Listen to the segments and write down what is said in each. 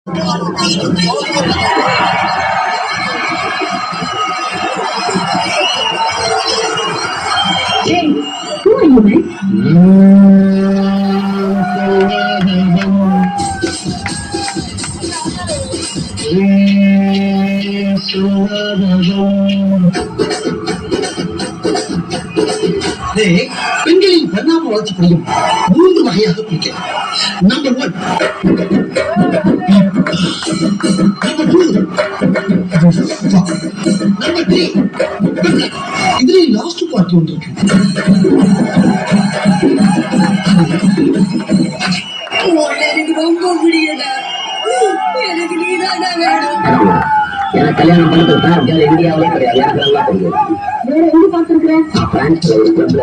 Hey, who are you, man? பெண்களின் பரிணாம வளர்ச்சி புரியும் 3 வகையாக பிரிக்கலாம். Number 1, number 2, number 3. இதுல லாஸ்ட் பார்ட் ஒன்று இருக்கு. எனக்கு ரொம்ப பிடிக்கடா. எனக்கு நீதானா வேணும். எனக்கு கல்யாணம் பண்றது தான் இந்தியாவிலே கிடையாது. எனக்கு நல்லா தெரியும். வேற எங்க பாத்துருக்கேன்? பிரான்ஸ்ல ஒரு கிளப்ல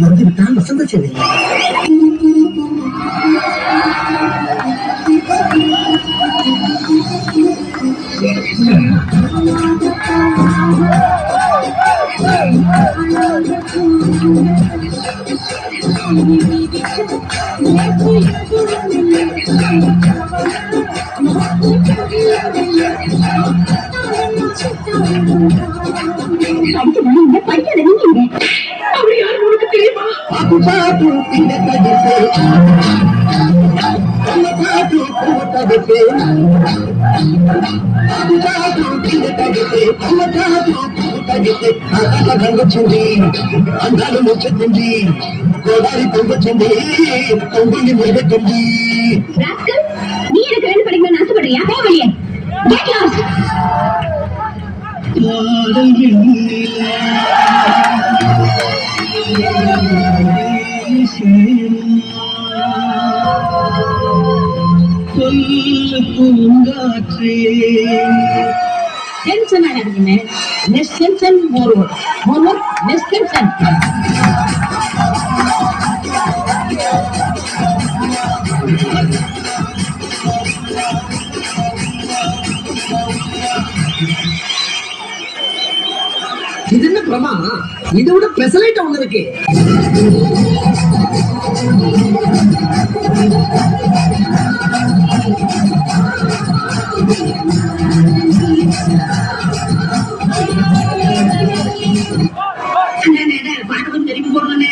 வந்துவிட்டான் வசந்த சேவை. అందాలు ముచ్చుతుంది గోదావరి పొంగుతుంది పొంగుని మురుగుతుంది. நீ எனக்கு ரெண்டு படிக்கணும்னு ஆசைப்படுறியா? போ வெளியே. Get lost. Tension ஆகாதீங்க. Less tension, more work. More work, less tension. இது என்ன பிரமா? இதை விட பெசலைட் ஒண்ணு இருக்கு. பாட்டுக்கும் திரும்பி போடுவானே.